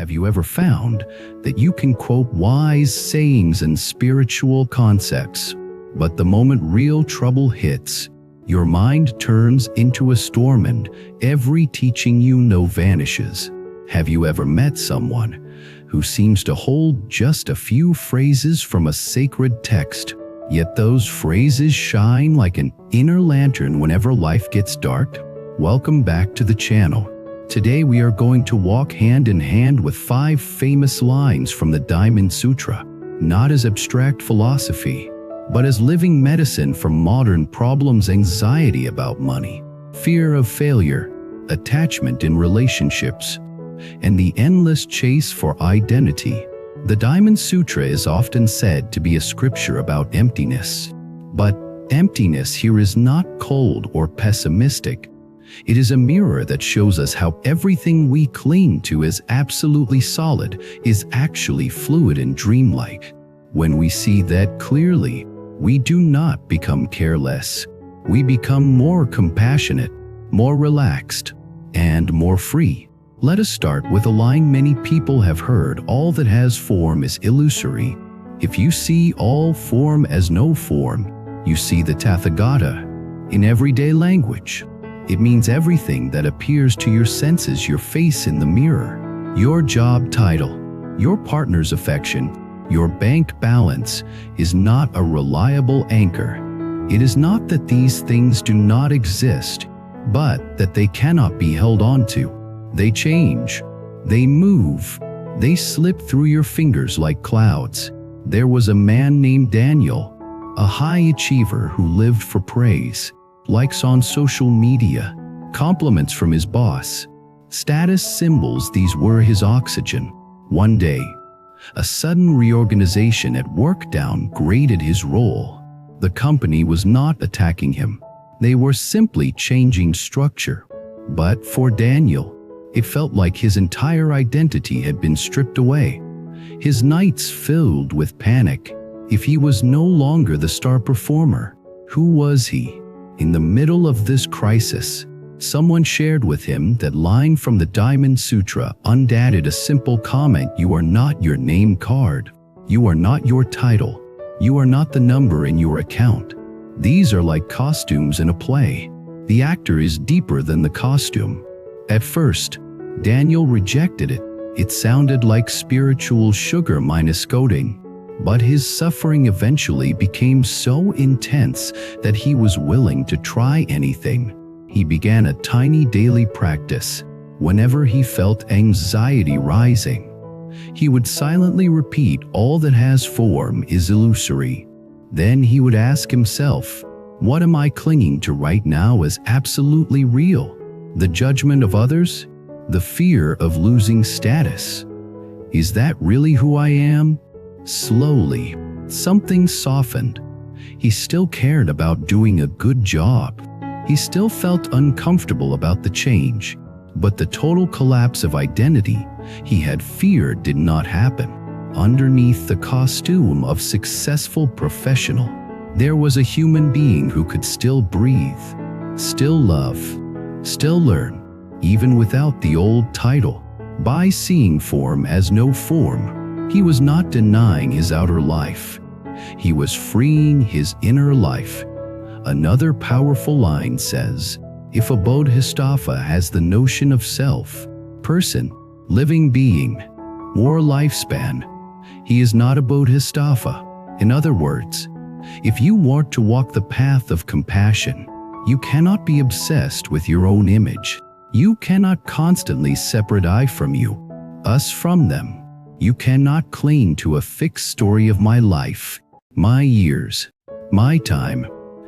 Have you ever found that you can quote wise sayings and spiritual concepts, but the moment real trouble hits, your mind turns into a storm and every teaching you know vanishes? Have you ever met someone who seems to hold just a few phrases from a sacred text, yet those phrases shine like an inner lantern whenever life gets dark? Welcome back to the channel. Today we are going to walk hand in hand with 5 famous lines from the Diamond Sutra, not as abstract philosophy, but as living medicine for modern problems: anxiety about money, fear of failure, attachment in relationships, and the endless chase for identity. The Diamond Sutra is often said to be a scripture about emptiness, but emptiness here is not cold or pessimistic. It is a mirror that shows us how everything we cling to as absolutely solid is actually fluid and dreamlike. When we see that clearly, we do not become careless. We become more compassionate, more relaxed, and more free. Let us start with a line many people have heard: all that has form is illusory. If you see all form as no form, you see the Tathagata. In everyday language, it means everything that appears to your senses: your face in the mirror, your job title, your partner's affection, your bank balance, is not a reliable anchor. It is not that these things do not exist, but that they cannot be held onto. They change, they move, they slip through your fingers like clouds. There was a man named Daniel, a high achiever who lived for praise, likes on social media, compliments from his boss, status symbols. These were his oxygen. One day, a sudden reorganization at work downgraded his role. The company was not attacking him. They were simply changing structure. But for Daniel, it felt like his entire identity had been stripped away. His nights filled with panic. If he was no longer the star performer, who was he? In the middle of this crisis, someone shared with him that line from the Diamond Sutra, undated, a simple comment: you are not your name card. You are not your title. You are not the number in your account. These are like costumes in a play. The actor is deeper than the costume. At first, Daniel rejected it. It sounded like spiritual sugar minus coating. But his suffering eventually became so intense that he was willing to try anything. He began a tiny daily practice. Whenever he felt anxiety rising, he would silently repeat, all that has form is illusory. Then he would ask himself, what am I clinging to right now as absolutely real? The judgment of others? The fear of losing status? Is that really who I am? Slowly, something softened. He still cared about doing a good job. He still felt uncomfortable about the change, but the total collapse of identity he had feared did not happen. Underneath the costume of successful professional, there was a human being who could still breathe, still love, still learn, even without the old title. By seeing form as no form, he was not denying his outer life. He was freeing his inner life. Another powerful line says, if a bodhisattva has the notion of self, person, living being, or lifespan, he is not a bodhisattva. In other words, if you want to walk the path of compassion, you cannot be obsessed with your own image. You cannot constantly separate I from you, us from them. You cannot cling to a fixed story of my life, my years, my time,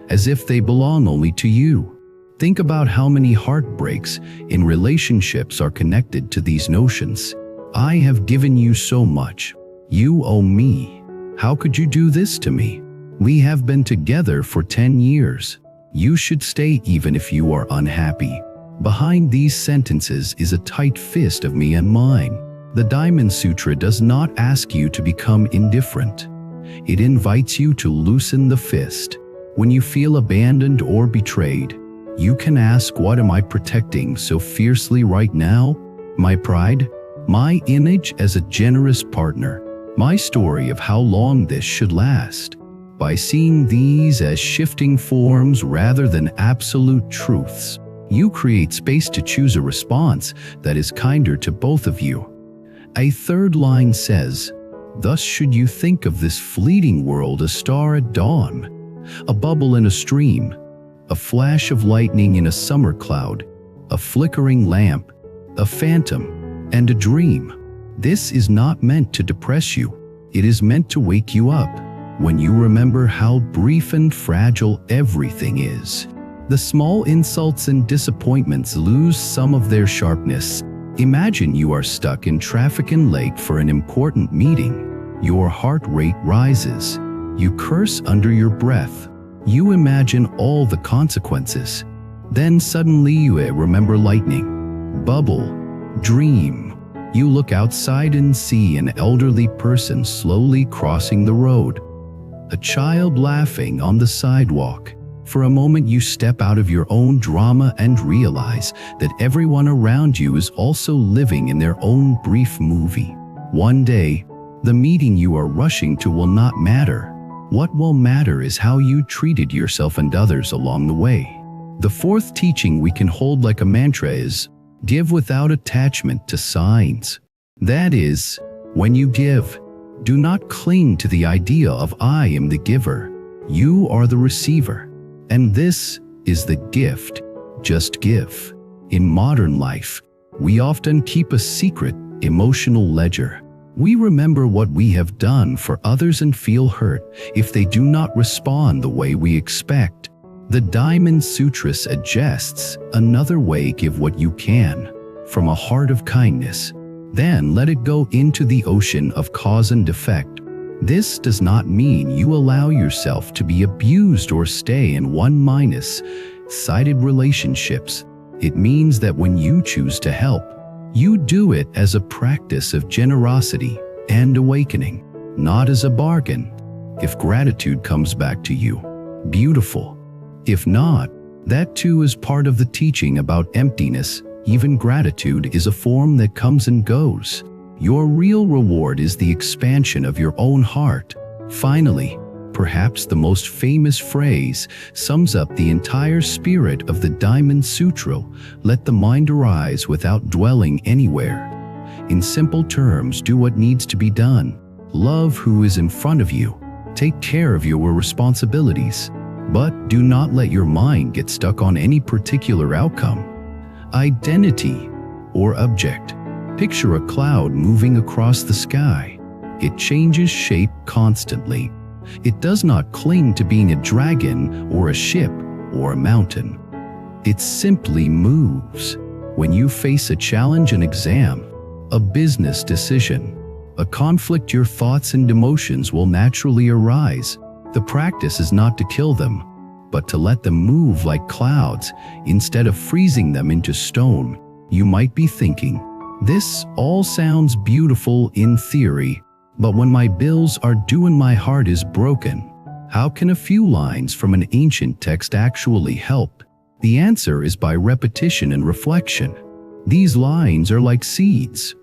as if they belong only to you. Think about how many heartbreaks in relationships are connected to these notions. I have given you so much. You owe me. How could you do this to me? We have been together for 10 years. You should stay even if you are unhappy. Behind these sentences is a tight fist of me and mine. The Diamond Sutra does not ask you to become indifferent. It invites you to loosen the fist. When you feel abandoned or betrayed, you can ask, what am I protecting so fiercely right now? My pride? my image as a generous partner, my story of how long this should last. By seeing these as shifting forms rather than absolute truths, you create space to choose a response that is kinder to both of you. A third line says, "Thus should you think of this fleeting world, a star at dawn, a bubble in a stream, a flash of lightning in a summer cloud, a flickering lamp, a phantom, and a dream." This is not meant to depress you. It is meant to wake you up. When you remember how brief and fragile everything is, the small insults and disappointments lose some of their sharpness. Imagine you are stuck in traffic and late for an important meeting. Your heart rate rises. You curse under your breath. You imagine all the consequences. Then suddenly you remember lightning, bubble, dream. You look outside and see an elderly person slowly crossing the road, a child laughing on the sidewalk. For a moment you step out of your own drama and realize that everyone around you is also living in their own brief movie. One day, the meeting you are rushing to will not matter. What will matter is how you treated yourself and others along the way. The fourth teaching we can hold like a mantra is, give without attachment to signs. That is, when you give, do not cling to the idea of "I am the giver." You are the receiver. And this is the gift. Just give. In modern life, we often keep a secret, emotional ledger. We remember what we have done for others and feel hurt if they do not respond the way we expect. The Diamond Sutra suggests another way: give what you can, from a heart of kindness. Then let it go into the ocean of cause and effect. This does not mean you allow yourself to be abused or stay in one-sided relationships. It means that when you choose to help, you do it as a practice of generosity and awakening, not as a bargain. If gratitude comes back to you, beautiful. If not, that too is part of the teaching about emptiness. Even gratitude is a form that comes and goes. Your real reward is the expansion of your own heart. Finally, perhaps the most famous phrase sums up the entire spirit of the Diamond Sutra: let the mind arise without dwelling anywhere. In simple terms, do what needs to be done. Love who is in front of you. Take care of your responsibilities. But do not let your mind get stuck on any particular outcome, identity, or object. Picture a cloud moving across the sky. It changes shape constantly. It does not cling to being a dragon or a ship or a mountain. It simply moves. When you face a challenge, an exam, a business decision, a conflict, your thoughts and emotions will naturally arise. The practice is not to kill them, but to let them move like clouds instead of freezing them into stone. You might be thinking, this all sounds beautiful in theory, but when my bills are due and my heart is broken, how can a few lines from an ancient text actually help? The answer is by repetition and reflection. These lines are like seeds.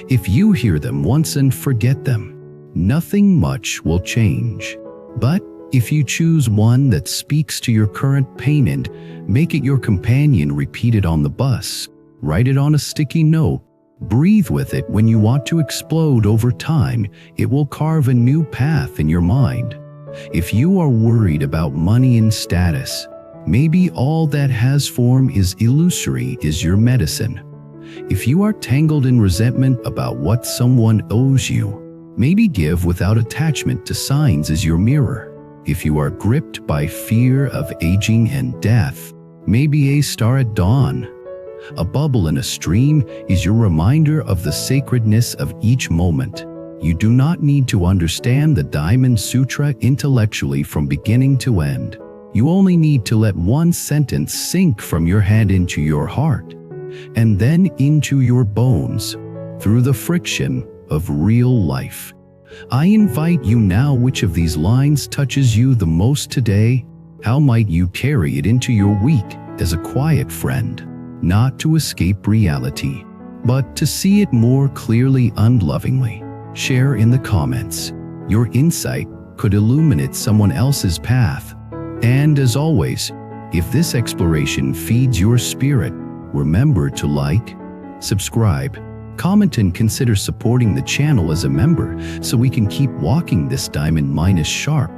If you hear them once and forget them, nothing much will change. But if you choose one that speaks to your current pain and make it your companion, repeat it on the bus, write it on a sticky note, breathe with it when you want to explode, over time, it will carve a new path in your mind. If you are worried about money and status, maybe all that has form is illusory is your medicine. If you are tangled in resentment about what someone owes you, maybe give without attachment to signs is your mirror. If you are gripped by fear of aging and death, maybe a star at dawn, a bubble in a stream is your reminder of the sacredness of each moment. You do not need to understand the Diamond Sutra intellectually from beginning to end. You only need to let one sentence sink from your head into your heart, and then into your bones, through the friction of real life. I invite you now, which of these lines touches you the most today? How might you carry it into your week as a quiet friend? Not to escape reality, But to see it more clearly and lovingly, share in the comments. Your insight could illuminate someone else's path. And as always, if this exploration feeds your spirit, remember to like, subscribe, comment, and consider supporting the channel as a member so we can keep walking this diamond minus sharp,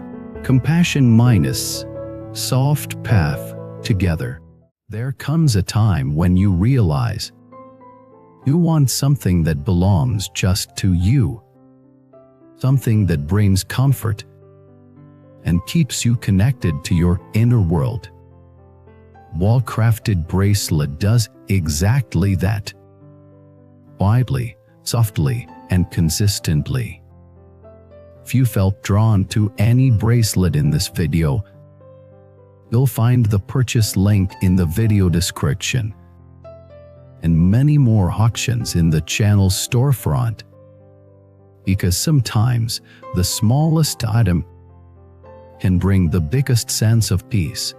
compassion minus soft path together. There comes a time when you realize you want something that belongs just to you, something that brings comfort and keeps you connected to your inner world. Wall-crafted bracelet does exactly that. Quietly, softly, and consistently. If you felt drawn to any bracelet in this video, you'll find the purchase link in the video description and many more auctions in the channel's storefront. Because sometimes the smallest item can bring the biggest sense of peace.